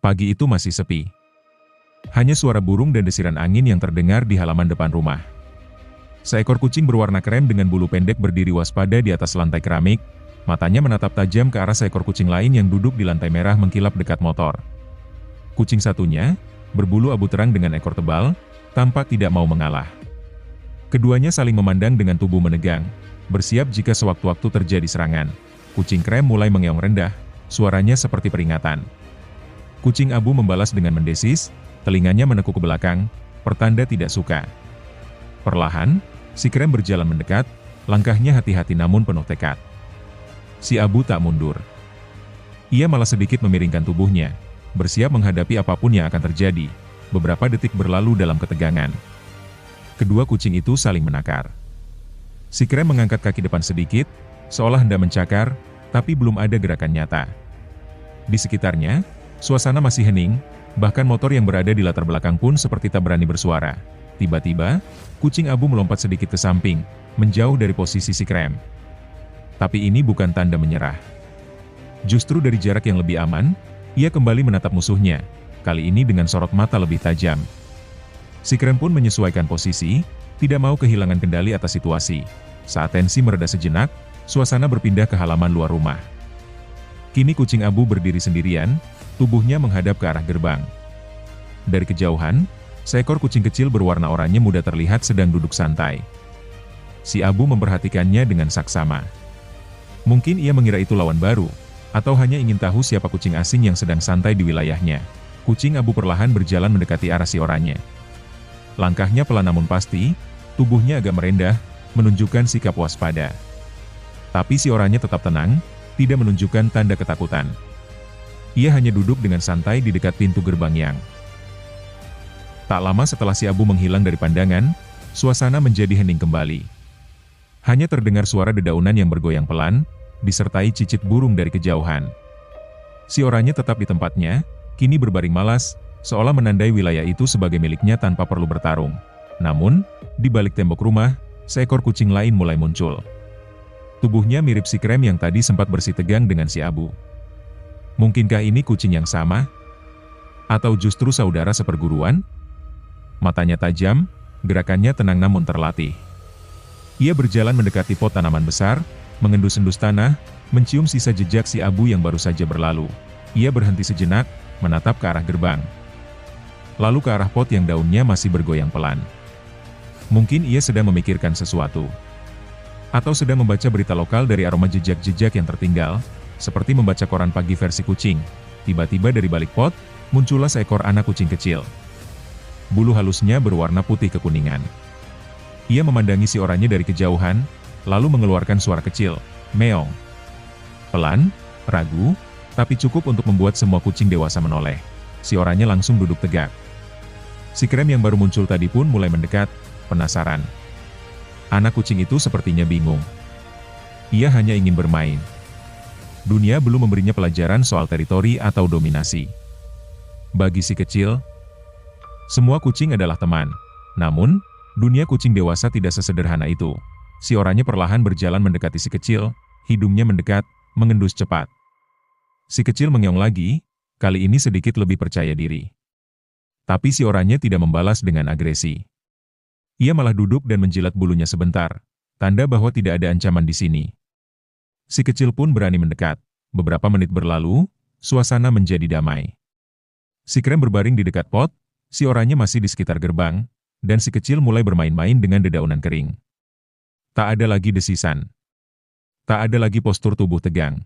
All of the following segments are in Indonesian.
Pagi itu masih sepi. Hanya suara burung dan desiran angin yang terdengar di halaman depan rumah. Seekor kucing berwarna krem dengan bulu pendek berdiri waspada di atas lantai keramik, matanya menatap tajam ke arah seekor kucing lain yang duduk di lantai merah mengkilap dekat motor. Kucing satunya, berbulu abu terang dengan ekor tebal, tampak tidak mau mengalah. Keduanya saling memandang dengan tubuh menegang, bersiap jika sewaktu-waktu terjadi serangan. Kucing krem mulai mengeong rendah, suaranya seperti peringatan. Kucing abu membalas dengan mendesis, telinganya menekuk ke belakang, pertanda tidak suka. Perlahan, si krem berjalan mendekat, langkahnya hati-hati namun penuh tekad. Si abu tak mundur. Ia malah sedikit memiringkan tubuhnya, bersiap menghadapi apapun yang akan terjadi. Beberapa detik berlalu dalam ketegangan. Kedua kucing itu saling menakar. Si krem mengangkat kaki depan sedikit, seolah hendak mencakar, tapi belum ada gerakan nyata. Di sekitarnya, suasana masih hening, bahkan motor yang berada di latar belakang pun seperti tak berani bersuara. Tiba-tiba, kucing abu melompat sedikit ke samping, menjauh dari posisi si krem. Tapi ini bukan tanda menyerah. Justru dari jarak yang lebih aman, ia kembali menatap musuhnya, kali ini dengan sorot mata lebih tajam. Si krem pun menyesuaikan posisi, tidak mau kehilangan kendali atas situasi. Saat tensi mereda sejenak, suasana berpindah ke halaman luar rumah. Kini kucing abu berdiri sendirian, tubuhnya menghadap ke arah gerbang. Dari kejauhan, seekor kucing kecil berwarna oranye muda terlihat sedang duduk santai. Si abu memperhatikannya dengan saksama. Mungkin ia mengira itu lawan baru, atau hanya ingin tahu siapa kucing asing yang sedang santai di wilayahnya. Kucing abu perlahan berjalan mendekati arah si oranye. Langkahnya pelan namun pasti, tubuhnya agak merendah, menunjukkan sikap waspada. Tapi si oranye tetap tenang, tidak menunjukkan tanda ketakutan. Ia hanya duduk dengan santai di dekat pintu gerbang yang. Tak lama setelah si abu menghilang dari pandangan, suasana menjadi hening kembali. Hanya terdengar suara dedaunan yang bergoyang pelan, disertai cicit burung dari kejauhan. Si oranye tetap di tempatnya, kini berbaring malas, seolah menandai wilayah itu sebagai miliknya tanpa perlu bertarung. Namun, di balik tembok rumah, seekor kucing lain mulai muncul. Tubuhnya mirip si krem yang tadi sempat bersitegang dengan si abu. Mungkinkah ini kucing yang sama? Atau justru saudara seperguruan? Matanya tajam, gerakannya tenang namun terlatih. Ia berjalan mendekati pot tanaman besar, mengendus-endus tanah, mencium sisa jejak si abu yang baru saja berlalu. Ia berhenti sejenak, menatap ke arah gerbang. Lalu ke arah pot yang daunnya masih bergoyang pelan. Mungkin ia sedang memikirkan sesuatu. Atau sedang membaca berita lokal dari aroma jejak-jejak yang tertinggal, seperti membaca koran pagi versi kucing. Tiba-tiba dari balik pot, muncullah seekor anak kucing kecil. Bulu halusnya berwarna putih kekuningan. Ia memandangi si oranye dari kejauhan, lalu mengeluarkan suara kecil, meong. Pelan, ragu, tapi cukup untuk membuat semua kucing dewasa menoleh. Si oranye langsung duduk tegak. Si krem yang baru muncul tadi pun mulai mendekat, penasaran. Anak kucing itu sepertinya bingung. Ia hanya ingin bermain. Dunia belum memberinya pelajaran soal teritori atau dominasi. Bagi si kecil, semua kucing adalah teman. Namun, dunia kucing dewasa tidak sesederhana itu. Si oranye perlahan berjalan mendekati si kecil, hidungnya mendekat, mengendus cepat. Si kecil mengeong lagi, kali ini sedikit lebih percaya diri. Tapi si oranye tidak membalas dengan agresi. Ia malah duduk dan menjilat bulunya sebentar, tanda bahwa tidak ada ancaman di sini. Si kecil pun berani mendekat. Beberapa menit berlalu, suasana menjadi damai. Si krem berbaring di dekat pot, si oranye masih di sekitar gerbang, dan si kecil mulai bermain-main dengan dedaunan kering. Tak ada lagi desisan. Tak ada lagi postur tubuh tegang.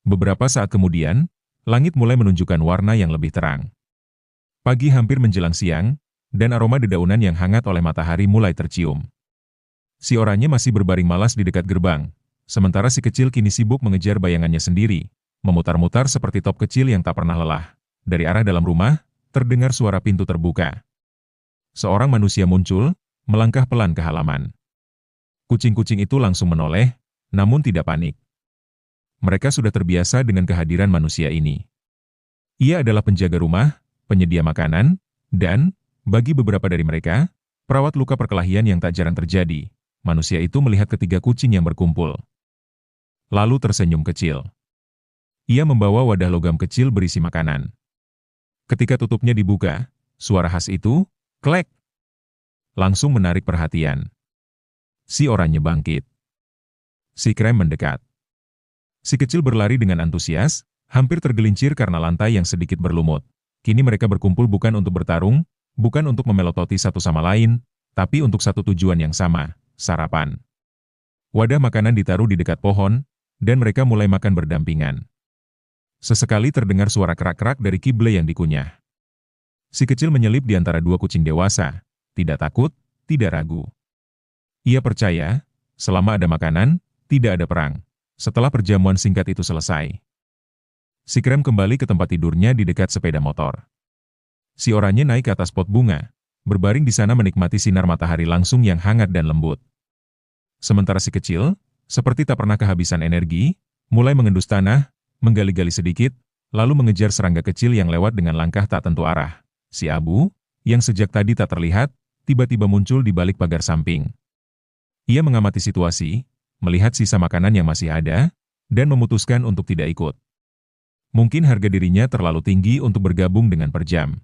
Beberapa saat kemudian, langit mulai menunjukkan warna yang lebih terang. Pagi hampir menjelang siang, dan aroma dedaunan yang hangat oleh matahari mulai tercium. Si oranye masih berbaring malas di dekat gerbang, sementara si kecil kini sibuk mengejar bayangannya sendiri, memutar-mutar seperti top kecil yang tak pernah lelah. Dari arah dalam rumah, terdengar suara pintu terbuka. Seorang manusia muncul, melangkah pelan ke halaman. Kucing-kucing itu langsung menoleh, namun tidak panik. Mereka sudah terbiasa dengan kehadiran manusia ini. Ia adalah penjaga rumah, penyedia makanan, dan, bagi beberapa dari mereka, perawat luka perkelahian yang tak jarang terjadi. Manusia itu melihat ketiga kucing yang berkumpul. Lalu tersenyum kecil. Ia membawa wadah logam kecil berisi makanan. Ketika tutupnya dibuka, suara khas itu, klek, langsung menarik perhatian. Si oranye bangkit. Si krem mendekat. Si kecil berlari dengan antusias, hampir tergelincir karena lantai yang sedikit berlumut. Kini mereka berkumpul bukan untuk bertarung, bukan untuk memelototi satu sama lain, tapi untuk satu tujuan yang sama, sarapan. Wadah makanan ditaruh di dekat pohon, dan mereka mulai makan berdampingan. Sesekali terdengar suara kerak-kerak dari kibble yang dikunyah. Si kecil menyelip di antara dua kucing dewasa, tidak takut, tidak ragu. Ia percaya, selama ada makanan, tidak ada perang. Setelah perjamuan singkat itu selesai, si krem kembali ke tempat tidurnya di dekat sepeda motor. Si oranye naik ke atas pot bunga, berbaring di sana menikmati sinar matahari langsung yang hangat dan lembut. Sementara si kecil, seperti tak pernah kehabisan energi, mulai mengendus tanah, menggali-gali sedikit, lalu mengejar serangga kecil yang lewat dengan langkah tak tentu arah. Si Abu, yang sejak tadi tak terlihat, tiba-tiba muncul di balik pagar samping. Ia mengamati situasi, melihat sisa makanan yang masih ada, dan memutuskan untuk tidak ikut. Mungkin harga dirinya terlalu tinggi untuk bergabung dengan perjam.